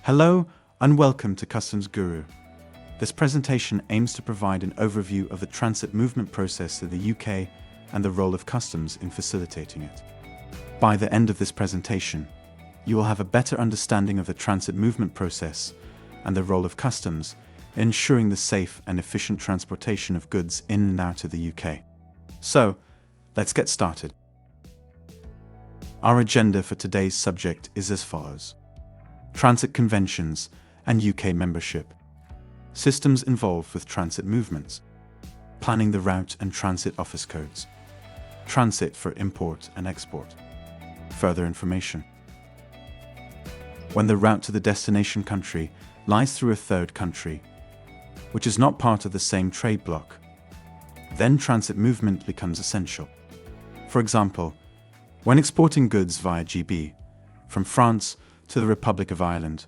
Hello and welcome to Customs Guru. This presentation aims to provide an overview of the transit movement process in the UK and the role of customs in facilitating it. By the end of this presentation, you will have a better understanding of the transit movement process and the role of customs in ensuring the safe and efficient transportation of goods in and out of the UK. So, let's get started. Our agenda for today's subject is as follows: transit conventions and UK membership, systems involved with transit movements, planning the route and transit office codes, transit for import and export, further information. When the route to the destination country lies through a third country, which is not part of the same trade bloc, then transit movement becomes essential. For example, when exporting goods via GB from France to the Republic of Ireland,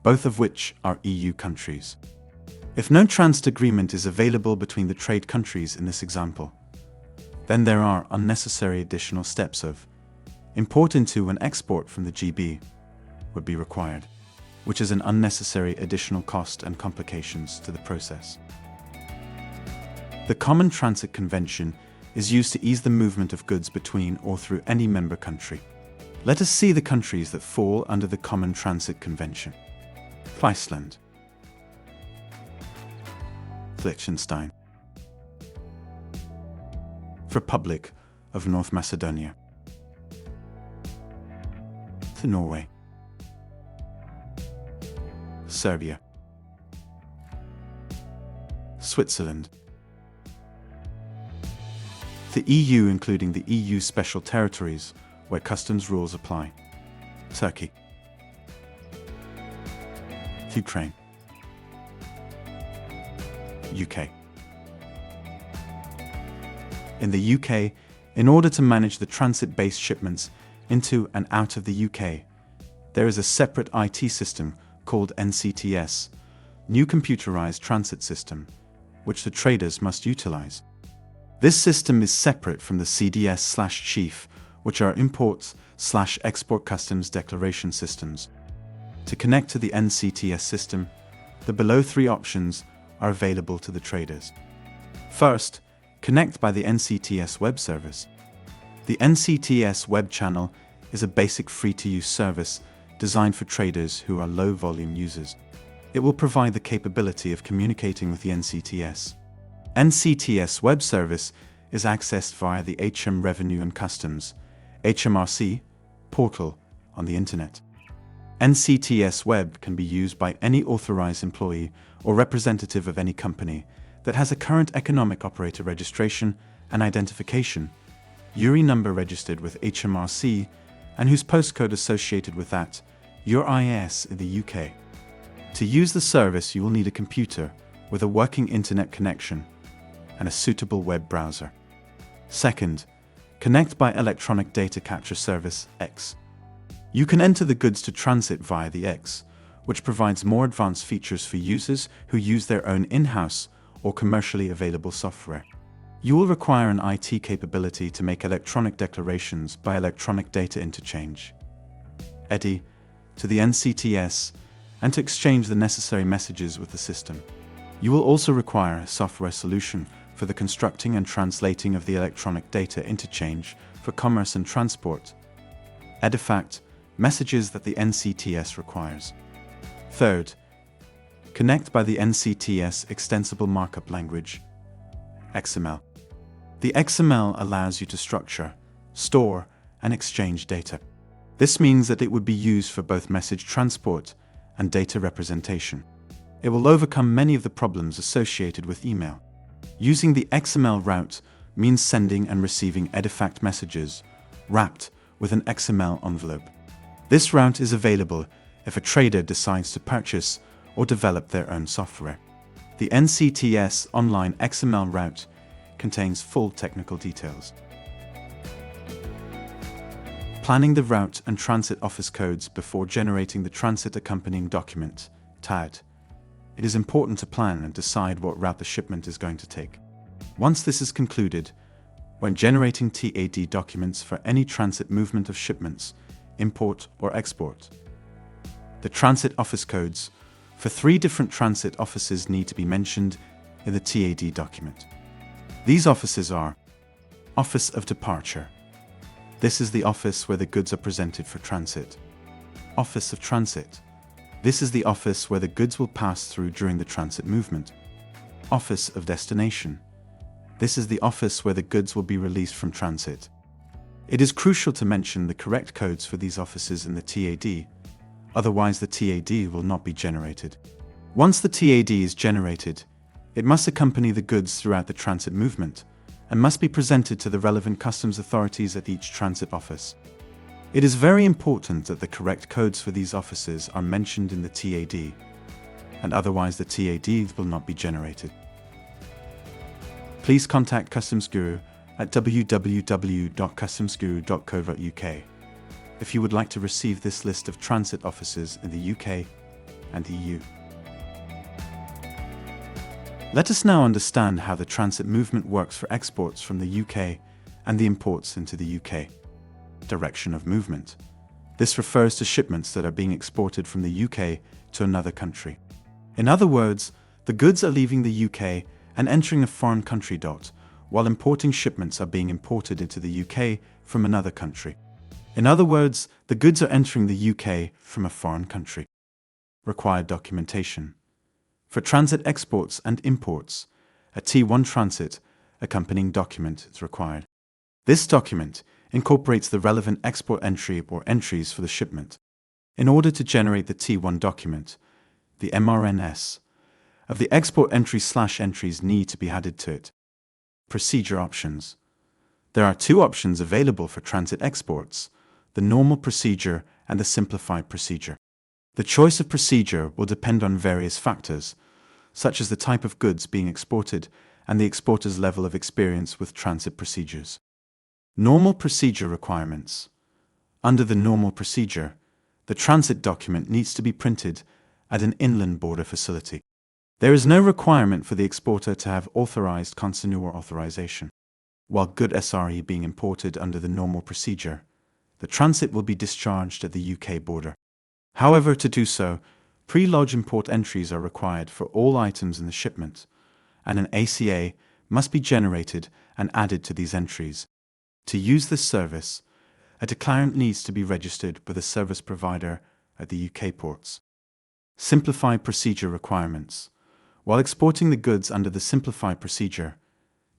both of which are EU countries. If no transit agreement is available between the trade countries in this example, then there are unnecessary additional steps of import into and export from the GB would be required, which is an unnecessary additional cost and complications to the process. The Common Transit Convention is used to ease the movement of goods between or through any member country. Let us see the countries that fall under the Common Transit Convention. Iceland, Liechtenstein, Republic of North Macedonia, Norway, Serbia, Switzerland, the EU including the EU special territories where customs rules apply, Turkey, Ukraine, UK. In the UK, in order to manage the transit-based shipments into and out of the UK, there is a separate IT system called NCTS, New Computerized Transit System, which the traders must utilize. This system is separate from the CDS/Chief, which are import/export customs declaration systems. To connect to the NCTS system, the below three options are available to the traders. First, connect by the NCTS web service. The NCTS web channel is a basic free-to-use service designed for traders who are low-volume users. It will provide the capability of communicating with the NCTS. NCTS web service is accessed via the HM Revenue and Customs HMRC portal on the internet. NCTS Web can be used by any authorized employee or representative of any company that has a current economic operator registration and identification, URI number registered with HMRC, and whose postcode associated with that, URIS in the UK. To use the service, you will need a computer with a working internet connection and a suitable web browser. Second, connect by Electronic Data Capture Service X. You can enter the goods to transit via the X, which provides more advanced features for users who use their own in-house or commercially available software. You will require an IT capability to make electronic declarations by electronic data interchange, EDI, to the NCTS and to exchange the necessary messages with the system. You will also require a software solution for the constructing and translating of the electronic data interchange for commerce and transport, EDIFACT, messages that the NCTS requires. Third, connect by the NCTS Extensible Markup Language, XML. The XML allows you to structure, store, and exchange data. This means that it would be used for both message transport and data representation. It will overcome many of the problems associated with email. Using the XML route means sending and receiving EDIFACT messages wrapped with an XML envelope. This route is available if a trader decides to purchase or develop their own software. The NCTS online XML route contains full technical details. Planning the route and transit office codes before generating the transit accompanying document, TAD. It is important to plan and decide what route the shipment is going to take. Once this is concluded, when generating TAD documents for any transit movement of shipments, import or export, The transit office codes for 3 different transit offices need to be mentioned in the TAD document. These offices are Office of Departure. This is the office where the goods are presented for transit. Office of Transit. This is the office where the goods will pass through during the transit movement. Office of Destination. This is the office where the goods will be released from transit. It is crucial to mention the correct codes for these offices in the TAD, otherwise the TAD will not be generated. Once the TAD is generated, it must accompany the goods throughout the transit movement and must be presented to the relevant customs authorities at each transit office. It is very important that the correct codes for these offices are mentioned in the TAD, and otherwise the TAD will not be generated. Please contact Customs Guru at www.customsguru.co.uk if you would like to receive this list of transit offices in the UK and EU. Let us now understand how the transit movement works for exports from the UK and the imports into the UK. Direction of movement. This refers to shipments that are being exported from the UK to another country. In other words, the goods are leaving the UK and entering a foreign country, while importing shipments are being imported into the UK from another country. In other words, the goods are entering the UK from a foreign country. Required documentation. For transit exports and imports, a T1 transit accompanying document is required. This document incorporates the relevant export entry or entries for the shipment. In order to generate the T1 document, the MRNS of the export entries need to be added to it. Procedure options. There are 2 options available for transit exports: the normal procedure and the simplified procedure. The choice of procedure will depend on various factors, such as the type of goods being exported and the exporter's level of experience with transit procedures. Normal procedure requirements. Under the normal procedure, the transit document needs to be printed at an inland border facility. There is no requirement for the exporter to have authorized consignor authorization. While good SRE being imported under the normal procedure, the transit will be discharged at the UK border. However, to do so, pre-lodge import entries are required for all items in the shipment, and an ACA must be generated and added to these entries. To use this service, a declarant needs to be registered with a service provider at the UK ports. Simplified procedure requirements. While exporting the goods under the simplified procedure,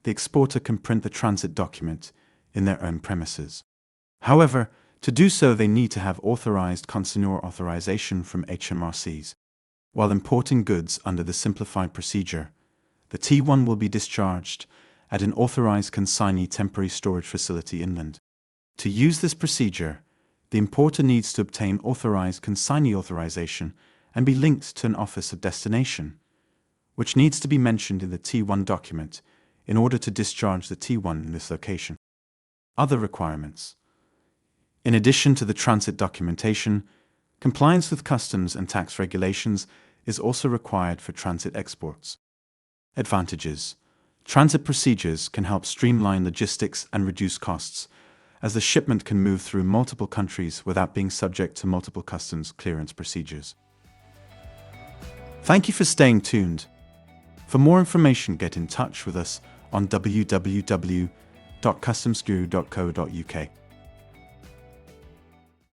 the exporter can print the transit document in their own premises. However, to do so they need to have authorized consignor authorization from HMRCs. While importing goods under the simplified procedure, the T1 will be discharged at an authorized consignee temporary storage facility inland. To use this procedure, the importer needs to obtain authorized consignee authorization and be linked to an office of destination, which needs to be mentioned in the T1 document in order to discharge the T1 in this location. Other requirements. In addition to the transit documentation, compliance with customs and tax regulations is also required for transit exports. Advantages. Transit procedures can help streamline logistics and reduce costs, as the shipment can move through multiple countries without being subject to multiple customs clearance procedures. Thank you for staying tuned. For more information, get in touch with us on www.customsguru.co.uk.